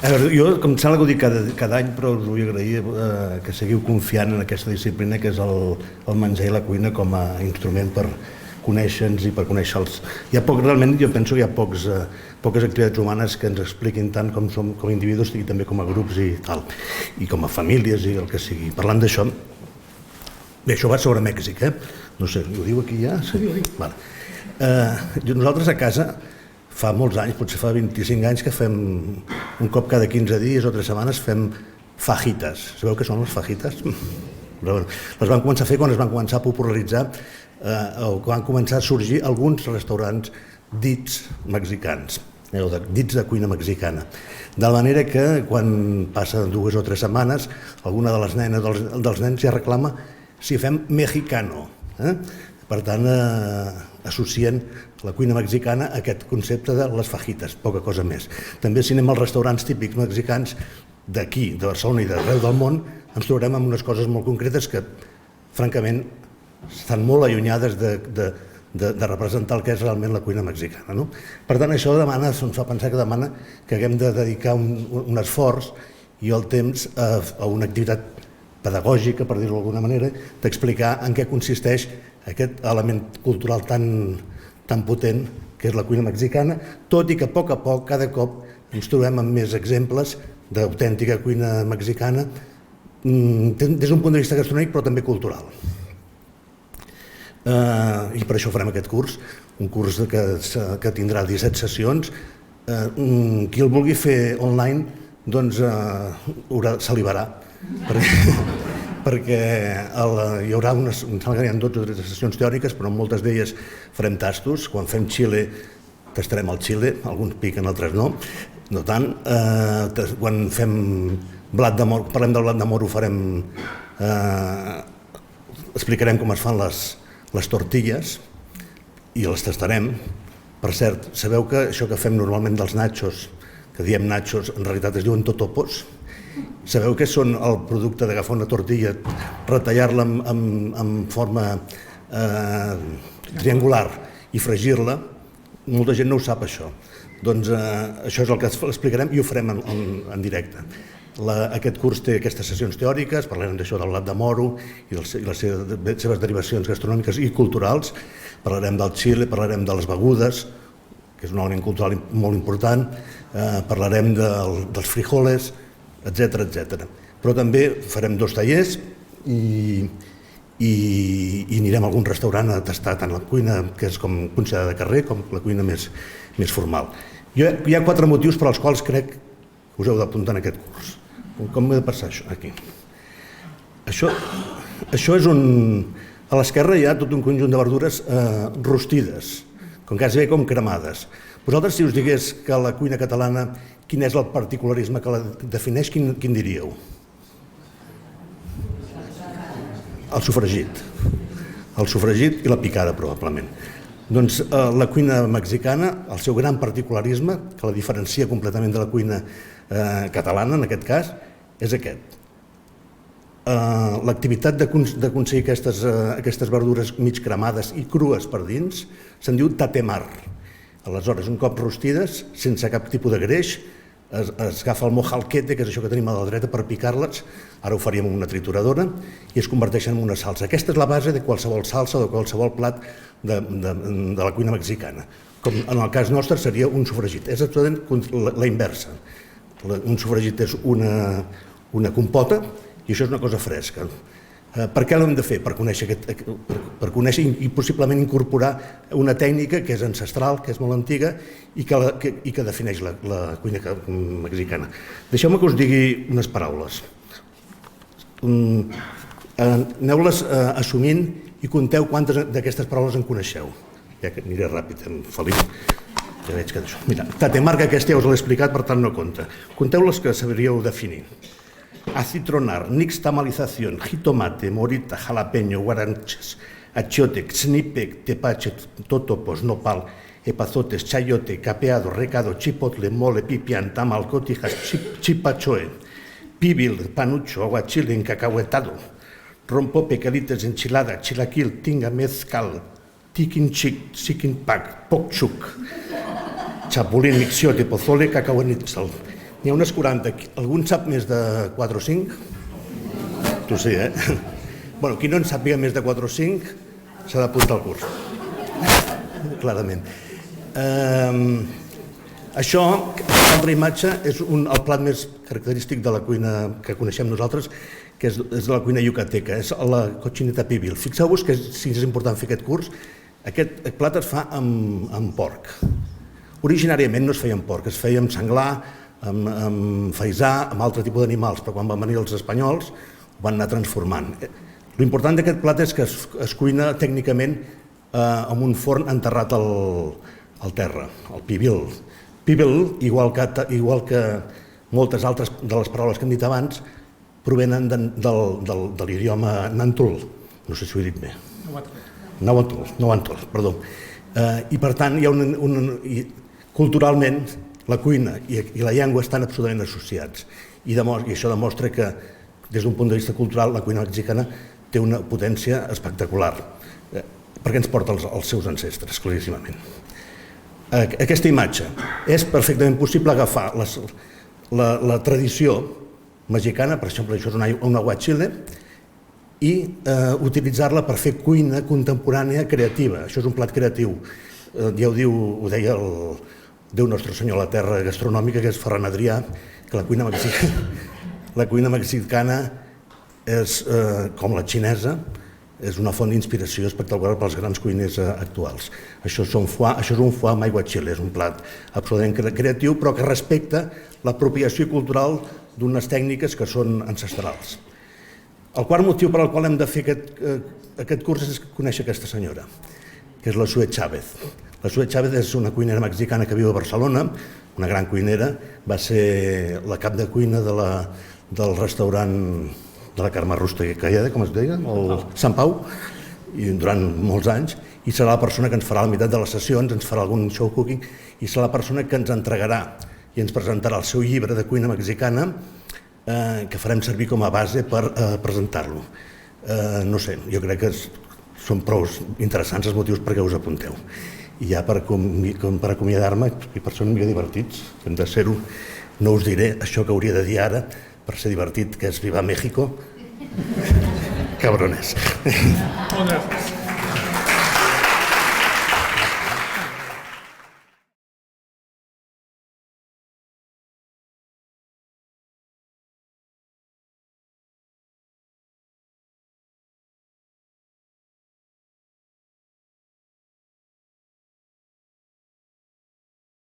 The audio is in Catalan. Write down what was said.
A veure, jo, com sembla que ho dic cada any, però us vull agrair que seguiu confiant en aquesta disciplina que és el menjar i la cuina com a instrument per conèixer-nos i per conèixer-los. Realment jo penso que hi ha poques activitats humanes que ens expliquin tant com som com a individus i també com a grups i tal, i com a famílies i el que sigui. Parlant d'això, bé, això va sobre Mèxic, no sé, ho diu aquí ja? Sí. Vale. Nosaltres a casa fa molts anys, potser fa 25 anys, que fem un cop cada 15 dies o 3 setmanes fem fajitas. Sabeu què són les fajitas? Les van començar a fer quan es van començar a popularitzar o quan van començar a sorgir alguns restaurants dits mexicans, o dits de cuina mexicana. De manera que quan passen 2 o 3 setmanes alguna de les nenes dels nens ja reclama si fem mexicano. Per tant, associen la cuina mexicana a aquest concepte de les fajitas, poca cosa més. També si anem als restaurants típics mexicans d'aquí, de Barcelona i d'arreu del món, ens trobarem amb unes coses molt concretes que, francament, estan molt allunyades de representar el que és realment la cuina mexicana. No? Per tant, això ens fa pensar que demana que haguem de dedicar un esforç i el temps a una activitat pedagògica, per dir-ho d'alguna manera, d'explicar en què consisteix aquest element cultural tan potent que és la cuina mexicana, tot i que a poc, cada cop ens trobem amb més exemples d'autèntica cuina mexicana des d'un punt de vista gastronòmic però també cultural. I per això farem aquest curs, un curs que tindrà 17 sessions. Qui el vulgui fer online doncs salivarà, perquè hi haurà em sembla que hi ha 12 o 13 sessions teòriques, però en moltes d'elles farem tastos. Quan fem xile, tastarem el xile, alguns piquen, altres no tant. Quan fem blat de moro, parlem del blat de moro, explicarem com es fan les tortilles i les tastarem. Per cert, sabeu que això que fem normalment dels nachos, que diem nachos, en realitat es diuen totopos? Sabeu què són el producte d'agafar una tortilla, retallar-la en forma triangular i fregir-la? Molta gent no ho sap, això. Doncs això és el que explicarem i ho farem en directe. Aquest curs té aquestes sessions teòriques, parlarem d'això del blat de moro i les seves derivacions gastronòmiques i culturals, parlarem del xile, parlarem de les begudes, que és un element cultural molt important, parlarem dels frijoles, etc. Però també farem 2 tallers i anirem a algun restaurant a tastar tant la cuina que és com considerada de carrer com la cuina més formal. Hi ha 4 motius per als quals crec que us heu d'apuntar en aquest curs. Com he de passar això? Aquí. Això és a l'esquerra hi ha tot un conjunt de verdures rostides, com quasi com cremades. Vosaltres, si us digués que la cuina catalana, quin és el particularisme que la defineix, quin diríeu? El sofregit. El sofregit i la picada, probablement. Doncs la cuina mexicana, el seu gran particularisme, que la diferencia completament de la cuina catalana, en aquest cas, és aquest. L'activitat d'aconseguir aquestes verdures mig cremades i crues per dins se'n diu tatemar. Aleshores, un cop rostides, sense cap tipus de greix, es agafa el mojalquete, que és això que tenim a la dreta, per picar-les, ara ho faríem amb una trituradora, i es converteixen en una salsa. Aquesta és la base de qualsevol salsa o de qualsevol plat de la cuina mexicana. Com en el cas nostre seria un sofregit. És absolutament la inversa. Un sofregit és una compota i això és una cosa fresca. Per què l'hem de fer? Per conèixer i possiblement incorporar una tècnica que és ancestral, que és molt antiga i que defineix la cuina mexicana. Deixeu-me que us digui unes paraules. Aneu-les assumint i conteu quantes d'aquestes paraules en coneixeu. Ja que aniré ràpid, Felip. Ja veig que d'això. Mira, tatemar, que aquesta ja us l'he explicat, per tant no compta. Conteu les que sabríeu definir. Acitronar, nixtamalización, jitomate, morita, jalapeño, guaranches, achiote, xnipec, tepache, totopos, nopal, epazotes, chayote, capeado, recado, chipotle, mole, pipián, tamal, cotijas, chipachoe, pibil, panucho, aguachile, encacahuetado, rompope, calites, enchilada, chilaquil, tinga, mezcal, tiquinchic, siquinpac, pokchuk, chapulín, mixiote, pozole, cacahuenitzel, N'hi ha unes 40. Algú en sap més de 4 o 5? Tu sí, eh? Bueno, qui no en sàpiga més de 4 o 5 s'ha d'apuntar al curs. Clarament. Això, l'altra imatge, és el plat més característic de la cuina que coneixem nosaltres, que és la cuina yucateca, és la cochineta pibil. Fixeu-vos que si és important fer aquest curs, aquest plat es fa amb porc. Originàriament no es feia amb porc, es feia amb senglar, amb faisà, amb altre tipus d'animals, però quan van venir els espanyols ho van anar transformant. L'important d'aquest plat és que es cuina tècnicament amb un forn enterrat al terra, el pibil. Pibil, igual que moltes altres de les paraules que hem dit abans, provenen de l'idioma nantul. No sé si ho he dit bé. Nahuatl, perdó. I per tant, culturalment, la cuina i la llengua estan absolutament associats. I això demostra que, des d'un punt de vista cultural, la cuina mexicana té una potència espectacular, perquè ens porta als seus ancestres, claríssimament. Aquesta imatge. És perfectament possible agafar la tradició mexicana, per exemple, això és un aguachile, i utilitzar-la per fer cuina contemporània creativa. Això és un plat creatiu. Ja ho deia el Déu Nostre Senyor a la Terra gastronòmica, que és Ferran Adrià, que la cuina mexicana és, com la xinesa, és una font d'inspiració espectacular pels grans cuiners actuals. Això és un foie amb aiguachile, és un plat absolutament creatiu, però que respecta l'apropiació cultural d'unes tècniques que són ancestrals. El quart motiu per al qual hem de fer aquest curs és conèixer aquesta senyora, que és la Sue Chávez. La Sue Chávez és una cuinera mexicana que viu a Barcelona, una gran cuinera, va ser la cap de cuina del restaurant de la Carme Rustegalleda, com es deia, el Sant Pau, i durant molts anys, i serà la persona que ens farà la meitat de les sessions, ens farà algun show cooking, i serà la persona que ens entregarà i ens presentarà el seu llibre de cuina mexicana, que farem servir com a base per presentar-lo. No sé, jo crec que són prou interessants els motius perquè us apunteu. I ja per acomiadar-me, i per ser una mica divertits, hem de ser-ho, no us diré això que hauria de dir ara, per ser divertit, que és Viva México. Cabrones.